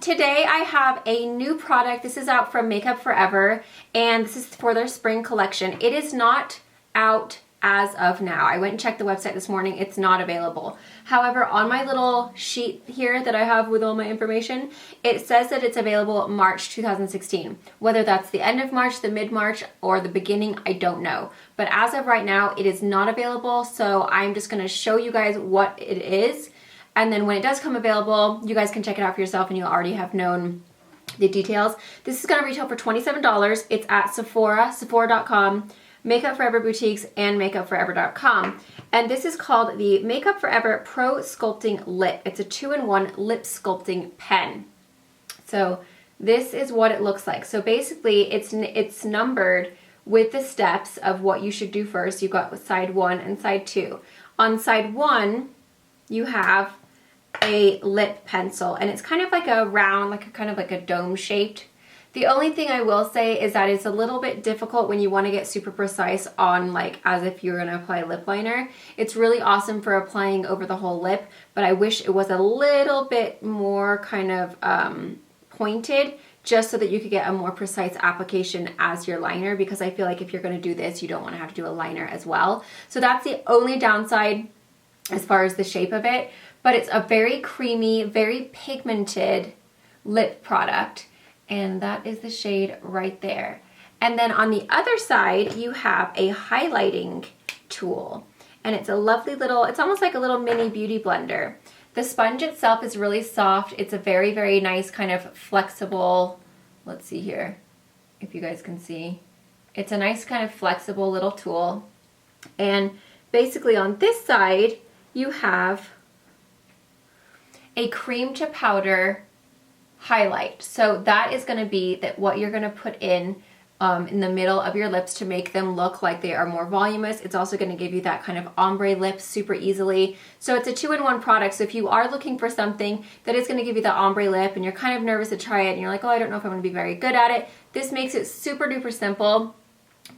Today I have a new product. This is out from Makeup Forever, and this is for their spring collection. It is not out as of now. I went and checked the website this morning. It's not available. However, on my little sheet here that I have with all my information, it says that it's available March 2016. Whether that's the end of March, the mid-March, or the beginning, I don't know. But as of right now, it is not available, so I'm just gonna show you guys what it is. And then when it does come available, you guys can check it out for yourself and you'll already have known the details. This is gonna retail for $27. It's at Sephora, Sephora.com, Makeup Forever boutiques, and makeupforever.com. And this is called the Makeup Forever Pro Sculpting Lip. It's a 2-in-1 lip sculpting pen. So this is what it looks like. So basically it's numbered with the steps of what you should do first. You've got side 1 and side 2. On side 1, you have a lip pencil, and it's kind of like a round, kind of like a dome shaped. The only thing I will say is that it's a little bit difficult when you want to get super precise on, like, as if you're going to apply lip liner. It's really awesome for applying over the whole lip, but I wish it was a little bit more kind of pointed, just so that you could get a more precise application as your liner, because I feel like if you're going to do this, you don't want to have to do a liner as well. So that's the only downside as far as the shape of it, but it's a very creamy, very pigmented lip product. And that is the shade right there. And then on the other side, you have a highlighting tool. And it's a lovely little, it's almost like a little mini beauty blender. The sponge itself is really soft. It's a very, very nice kind of flexible, let's see here, if you guys can see. It's a nice kind of flexible little tool. And basically on this side, you have a cream to powder highlight. So that is going to be what you're going to put in the middle of your lips to make them look like they are more voluminous. It's also going to give you that kind of ombre lip super easily. So it's a 2-in-1 product. So if you are looking for something that is going to give you the ombre lip and you're kind of nervous to try it and you're like, oh, I don't know if I'm going to be very good at it, this makes it super duper simple.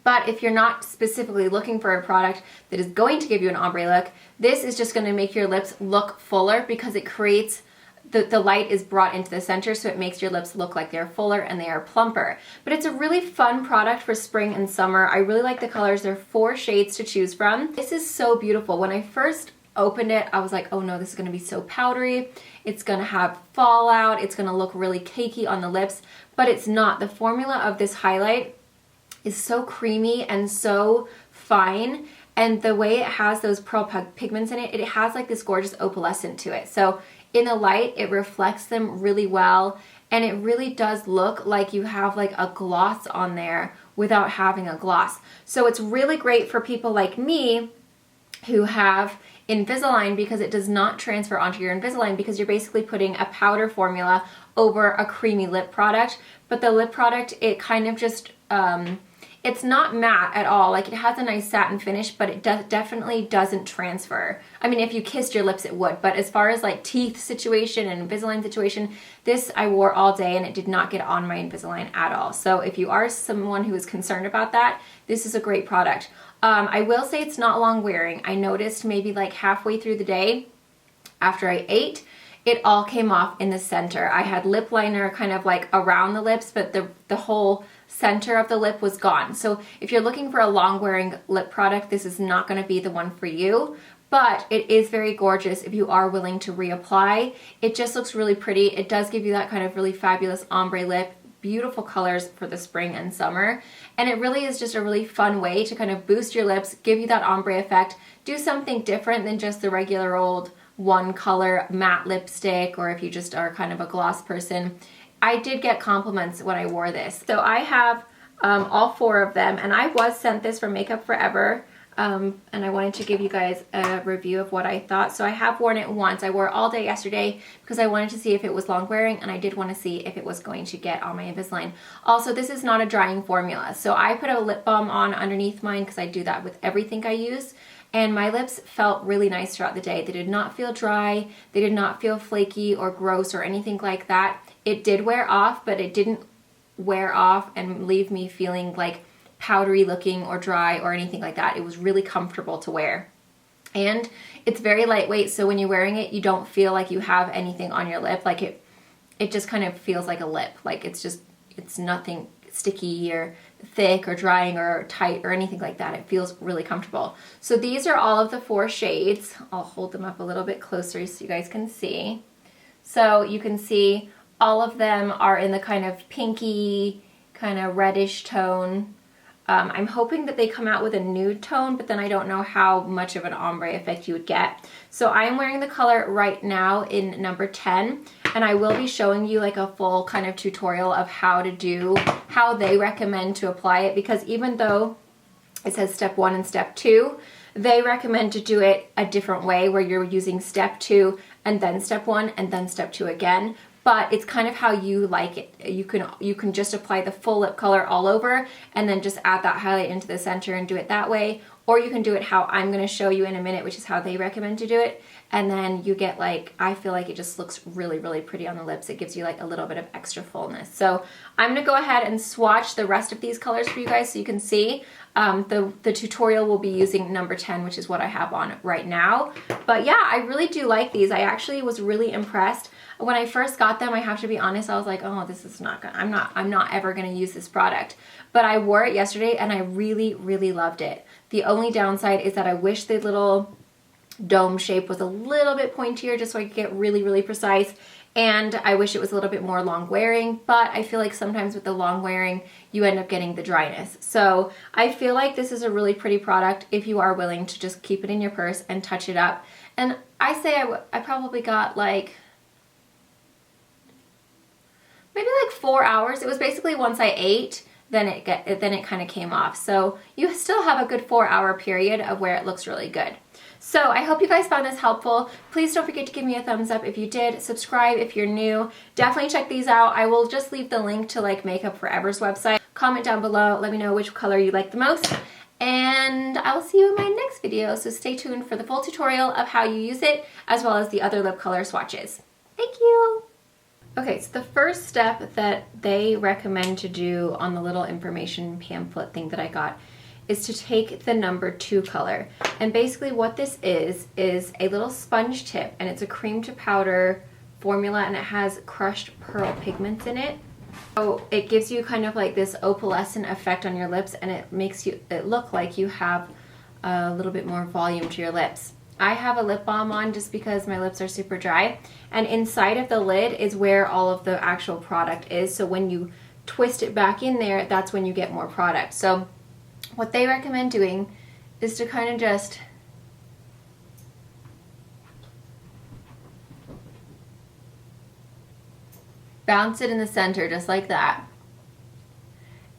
But if you're not specifically looking for a product that is going to give you an ombre look, this is just going to make your lips look fuller, because it creates the light is brought into the center, so it makes your lips look like they're fuller and they are plumper. But it's a really fun product for spring and summer. I really like the colors. There are 4 shades to choose from. This is so beautiful. When I first opened it, I was like, oh no, this is going to be so powdery. It's going to have fallout. It's going to look really cakey on the lips, but it's not. The formula of this highlight is so creamy and so fine, and the way it has those pearl pigments in it, it has like this gorgeous opalescent to it. So in the light, it reflects them really well, and it really does look like you have like a gloss on there without having a gloss. So it's really great for people like me who have Invisalign, because it does not transfer onto your Invisalign, because you're basically putting a powder formula over a creamy lip product. But the lip product, it kind of just, it's not matte at all. Like, it has a nice satin finish, but it definitely doesn't transfer. I mean, if you kissed your lips, it would. But as far as like teeth situation and Invisalign situation, this I wore all day and it did not get on my Invisalign at all. So if you are someone who is concerned about that, this is a great product. I will say it's not long wearing. I noticed maybe like halfway through the day after I ate, it all came off in the center. I had lip liner kind of like around the lips, but the whole center of the lip was gone. So if you're looking for a long wearing lip product, this is not going to be the one for you, but it is very gorgeous if you are willing to reapply. It just looks really pretty. It does give you that kind of really fabulous ombre lip, beautiful colors for the spring and summer, and it really is just a really fun way to kind of boost your lips, give you that ombre effect, do something different than just the regular old one color matte lipstick, or if you just are kind of a gloss person. I did get compliments when I wore this. So I have all 4 of them, and I was sent this from Makeup Forever, and I wanted to give you guys a review of what I thought. So I have worn it once. I wore it all day yesterday because I wanted to see if it was long wearing, and I did want to see if it was going to get on my Invisalign. Also, this is not a drying formula. So I put a lip balm on underneath mine because I do that with everything I use. And my lips felt really nice throughout the day. They did not feel dry. They did not feel flaky or gross or anything like that. It did wear off, but it didn't wear off and leave me feeling like powdery looking or dry or anything like that. It was really comfortable to wear. And it's very lightweight, so when you're wearing it, you don't feel like you have anything on your lip. Like it just kind of feels like a lip. Like it's nothing sticky or thick or drying or tight or anything like that. It feels really comfortable. So these are all of the 4 shades. I'll hold them up a little bit closer so you guys can see. So you can see all of them are in the kind of pinky, kind of reddish tone. I'm hoping that they come out with a nude tone, but then I don't know how much of an ombre effect you would get. So I'm wearing the color right now in number 10, and I will be showing you like a full kind of tutorial of how they recommend to apply it, because even though it says step 1 and step 2, they recommend to do it a different way where you're using step 2 and then step 1 and then step 2 again. But it's kind of how you like it. You can just apply the full lip color all over and then just add that highlight into the center and do it that way. Or you can do it how I'm going to show you in a minute, which is how they recommend to do it. And then you get like, I feel like it just looks really, really pretty on the lips. It gives you like a little bit of extra fullness. So I'm going to go ahead and swatch the rest of these colors for you guys so you can see. The tutorial will be using number 10, which is what I have on right now. But yeah, I really do like these. I actually was really impressed. When I first got them, I have to be honest, I was like, oh, this is not gonna, I'm not ever gonna use this product. But I wore it yesterday and I really, really loved it. The only downside is that I wish the little dome shape was a little bit pointier just so I could get really, really precise. And I wish it was a little bit more long wearing, but I feel like sometimes with the long wearing, you end up getting the dryness. So I feel like this is a really pretty product if you are willing to just keep it in your purse and touch it up. And I say I probably got like, maybe like 4 hours. It was basically once I ate, then it kind of came off. So you still have a good 4-hour period of where it looks really good. So I hope you guys found this helpful. Please don't forget to give me a thumbs up if you did. Subscribe if you're new. Definitely check these out. I will just leave the link to like Makeup Forever's website. Comment down below. Let me know which color you like the most. And I will see you in my next video. So stay tuned for the full tutorial of how you use it, as well as the other lip color swatches. Thank you. Okay, so the first step that they recommend to do on the little information pamphlet thing that I got is to take the number 2 color. And basically what this is a little sponge tip, and it's a cream to powder formula, and it has crushed pearl pigments in it. So it gives you kind of like this opalescent effect on your lips, and it makes it look like you have a little bit more volume to your lips. I have a lip balm on just because my lips are super dry, and inside of the lid is where all of the actual product is. So when you twist it back in there, that's when you get more product. So what they recommend doing is to kind of just bounce it in the center just like that.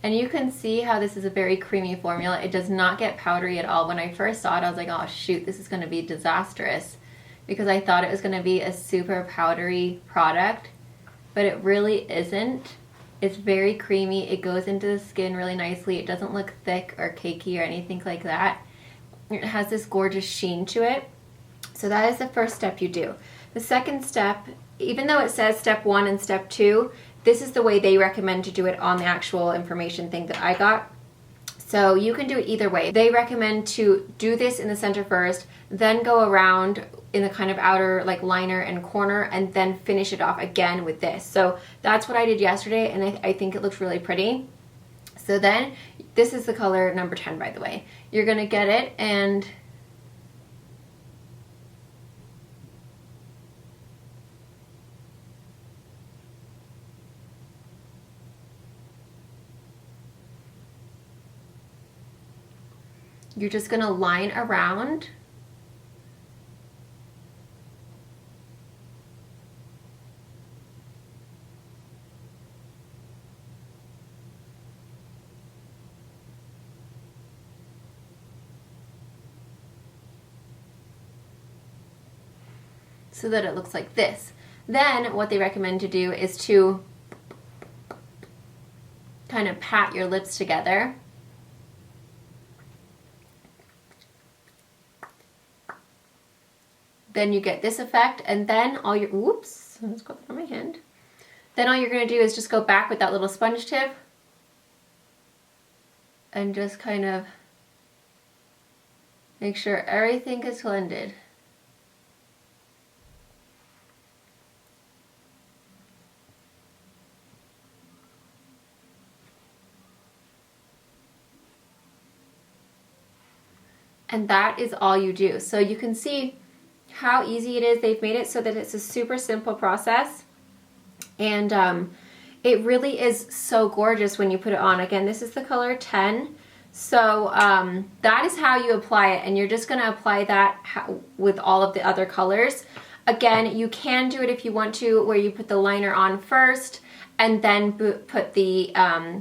And you can see how this is a very creamy formula. It does not get powdery at all. When I first saw it, I was like, oh shoot, this is going to be disastrous, because I thought it was going to be a super powdery product, but it really isn't. It's very creamy. It goes into the skin really nicely. It doesn't look thick or cakey or anything like that. It has this gorgeous sheen to it. So that is the first step you do. The second step, even though it says step 1 and step 2, this is the way they recommend to do it on the actual information thing that I got. So you can do it either way. They recommend to do this in the center first, then go around in the kind of outer like liner and corner, and then finish it off again with this. So that's what I did yesterday, and I think it looks really pretty. So then, this is the color number 10, by the way. You're gonna get it, and you're just gonna line around so that it looks like this. Then what they recommend to do is to kind of pat your lips together. Then you get this effect, and then all your, whoops, let's go on my hand. Then all you're gonna do is just go back with that little sponge tip and just kind of make sure everything is blended. And that is all you do. So you can see how easy it is. They've made it so that it's a super simple process. And it really is so gorgeous when you put it on. Again, this is the color 10. So that is how you apply it. And you're just going to apply that with all of the other colors. Again, you can do it if you want to, where you put the liner on first and then put the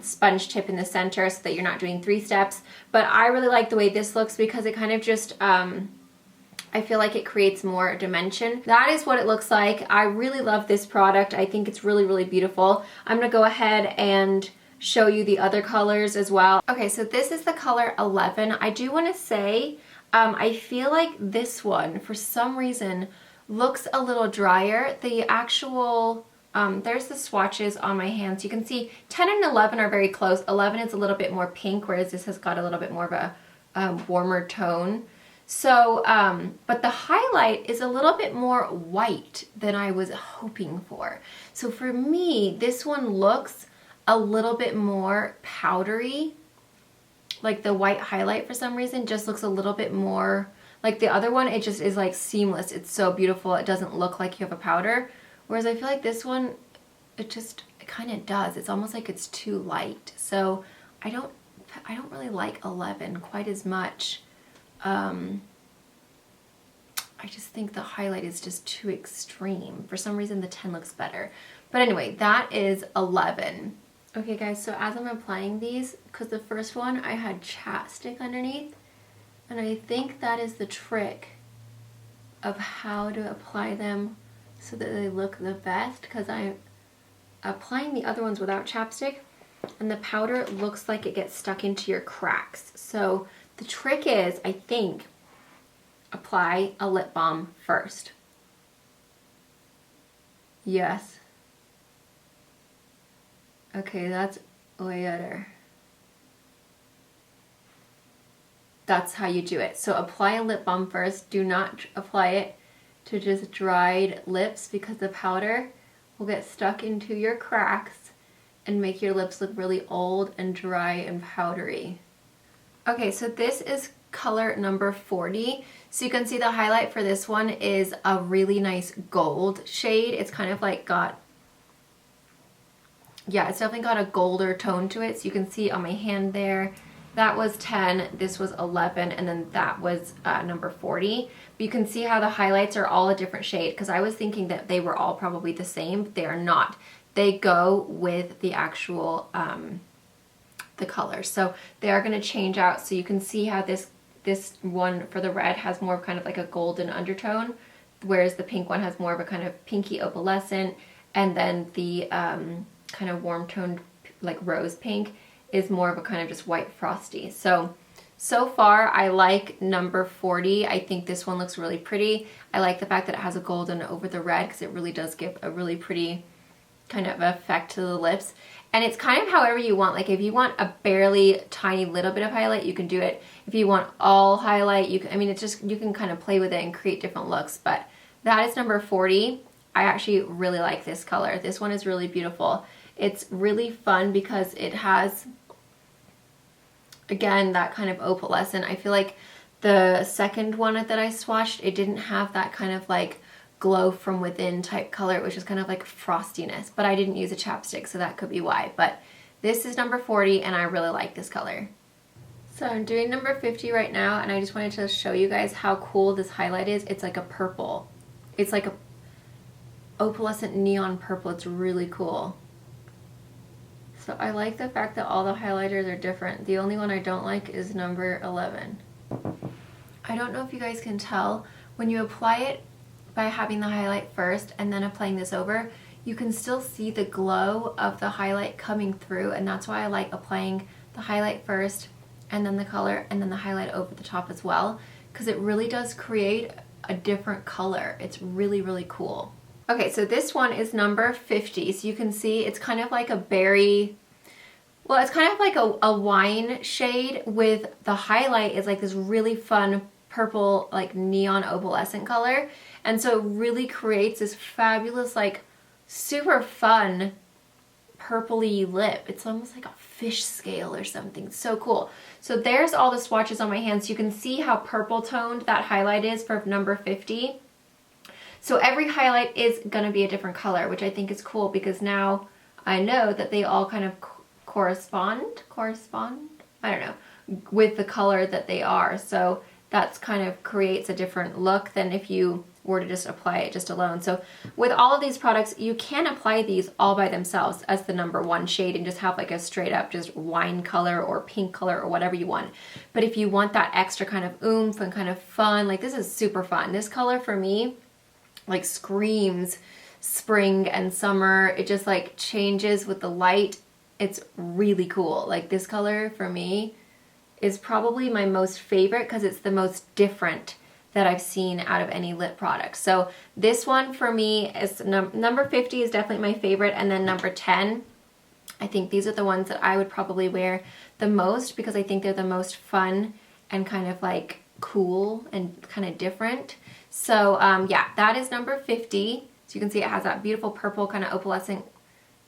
sponge tip in the center so that you're not doing 3 steps. But I really like the way this looks because it kind of just, I feel like it creates more dimension. That is what it looks like. I really love this product. I think it's really, really beautiful. I'm gonna go ahead and show you the other colors as well. Okay, so this is the color 11. I do wanna say, I feel like this one, for some reason, looks a little drier. The actual, there's the swatches on my hands. You can see 10 and 11 are very close. 11 is a little bit more pink, whereas this has got a little bit more of a warmer tone. So, but the highlight is a little bit more white than I was hoping for. So for me, this one looks a little bit more powdery. Like the white highlight for some reason just looks a little bit more, like the other one, it just is like seamless. It's so beautiful. It doesn't look like you have a powder. Whereas I feel like this one, it kind of does. It's almost like it's too light. So I don't really like 11 quite as much. I just think the highlight is just too extreme. For some reason the 10 looks better. But anyway, that is 11. Okay guys, so as I'm applying these, because the first one I had chapstick underneath, and I think that is the trick of how to apply them so that they look the best, because I'm applying the other ones without chapstick and the powder looks like it gets stuck into your cracks. So the trick is, I think, apply a lip balm first. Yes. Okay, that's way better. That's how you do it. So apply a lip balm first. Do not apply it to just dried lips because the powder will get stuck into your cracks and make your lips look really old and dry and powdery. Okay, so this is color number 40. So you can see the highlight for this one is a really nice gold shade. It's kind of like got, yeah, it's definitely got a golder tone to it. So you can see on my hand there, that was 10, this was 11, and then that was number 40. But you can see how the highlights are all a different shade, because I was thinking that they were all probably the same, but they are not. They go with the actual the colors. So they are going to change out. So you can see how this one for the red has more of kind of like a golden undertone, whereas the pink one has more of a kind of pinky opalescent, and then the kind of warm toned like rose pink is more of a kind of just white frosty. So far I like number 40. I think this one looks really pretty. I like the fact that it has a golden over the red because it really does give a really pretty kind of effect to the lips. And it's kind of however you want. Like if you want a barely tiny little bit of highlight, you can do it. If you want all highlight, you can, I mean, it's just, you can kind of play with it and create different looks. But that is number 40. I actually really like this color. This one is really beautiful. It's really fun because it has, again, that kind of opalescent. I feel like the second one that I swatched, it didn't have that kind of like glow from within type color. It was just kind of like frostiness, but I didn't use a chapstick, so that could be why. But this is number 40 and I really like this color. So I'm doing number 50 right now, and I just wanted to show you guys how cool this highlight is. It's like a purple. It's like a opalescent neon purple. It's really cool. So I like the fact that all the highlighters are different. The only one I don't like is number 11. I don't know if you guys can tell, when you apply it by having the highlight first and then applying this over, you can still see the glow of the highlight coming through, and that's why I like applying the highlight first and then the color and then the highlight over the top as well, because it really does create a different color. It's really, really cool. Okay, so this one is number 50. So you can see it's kind of like a berry, well, it's kind of like a wine shade with the highlight is like this really fun purple, like neon opalescent color. And so it really creates this fabulous, like super fun purpley lip. It's almost like a fish scale or something. So cool. So there's all the swatches on my hands. You can see how purple toned that highlight is for number 50. So every highlight is gonna be a different color, which I think is cool because now I know that they all kind of correspond, I don't know, with the color that they are. So that's kind of creates a different look than if you were to just apply it just alone. So with all of these products, you can apply these all by themselves as the number 1 shade and just have like a straight up just wine color or pink color or whatever you want. But if you want that extra kind of oomph and kind of fun, like this is super fun. This color for me like screams spring and summer. It just like changes with the light. It's really cool. Like this color for me is probably my most favorite because it's the most different that I've seen out of any lip product. So this one for me is number 50 is definitely my favorite, and then number 10, I think these are the ones that I would probably wear the most because I think they're the most fun and kind of like cool and kind of different. So yeah, that is number 50. So you can see it has that beautiful purple kind of opalescent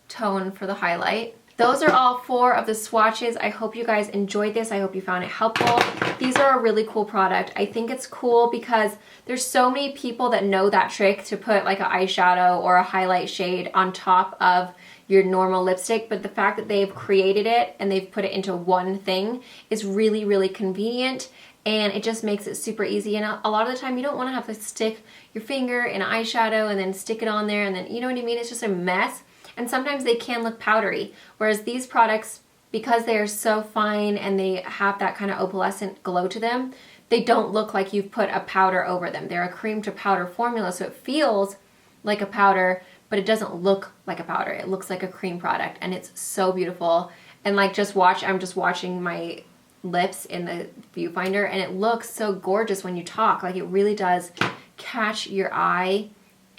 tone for the highlight. Those are all 4 of the swatches. I hope you guys enjoyed this. I hope you found it helpful. These are a really cool product. I think it's cool because there's so many people that know that trick to put like an eyeshadow or a highlight shade on top of your normal lipstick, but the fact that they've created it and they've put it into one thing is really, really convenient, and it just makes it super easy. And a lot of the time you don't want to have to stick your finger in an eyeshadow and then stick it on there and then, you know what I mean? It's just a mess. And sometimes they can look powdery, whereas these products, because they are so fine and they have that kind of opalescent glow to them, they don't look like you've put a powder over them. They're a cream to powder formula, so it feels like a powder, but it doesn't look like a powder. It looks like a cream product, and it's so beautiful. And like I'm just watching my lips in the viewfinder, and it looks so gorgeous when you talk. Like it really does catch your eye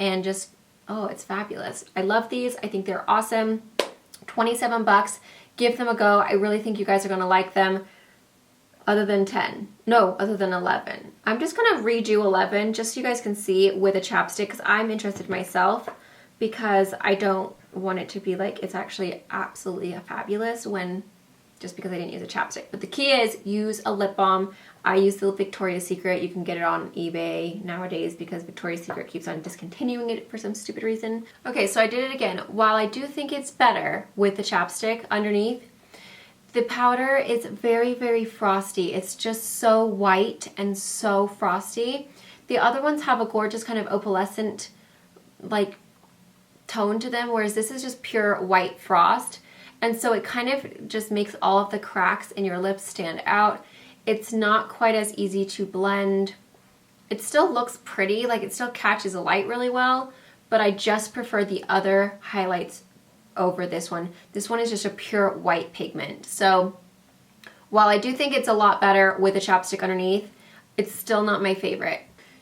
and just, oh, it's fabulous. I love these. I think they're awesome. 27 bucks. Give them a go. I really think you guys are going to like them. Other than 10. No, other than 11. I'm just going to redo 11 just so you guys can see with a chapstick because I'm interested myself, because I don't want it to be like it's actually absolutely fabulous when just because I didn't use a chapstick. But the key is use a lip balm. I use the Victoria's Secret. You can get it on eBay nowadays because Victoria's Secret keeps on discontinuing it for some stupid reason. Okay, so I did it again. While I do think it's better with the chapstick underneath, the powder is very, very frosty. It's just so white and so frosty. The other ones have a gorgeous kind of opalescent like tone to them, whereas this is just pure white frost. And so it kind of just makes all of the cracks in your lips stand out. It's not quite as easy to blend. It still looks pretty, like it still catches the light really well, but I just prefer the other highlights over this one. This one is just a pure white pigment. So while I do think it's a lot better with a chapstick underneath, it's still not my favorite.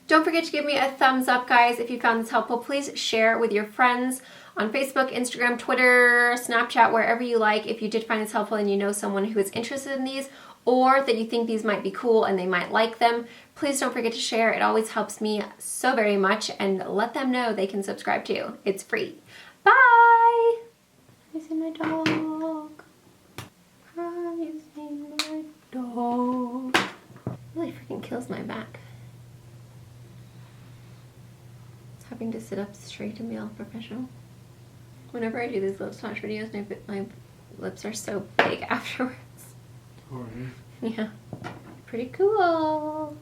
Don't forget to give me a thumbs up, guys, if you found this helpful. Please share with your friends on Facebook, Instagram, Twitter, Snapchat, wherever you like. If you did find this helpful and you know someone who is interested in these, or that you think these might be cool and they might like them, please don't forget to share. It always helps me so very much, and let them know they can subscribe too. It's free. Bye! Have you seen my dog? Have you seen my dog? It really freaking kills my back. It's having to sit up straight and be all professional. Whenever I do these lip swatch videos, my lips are so big afterwards. Alright. Yeah. Pretty cool.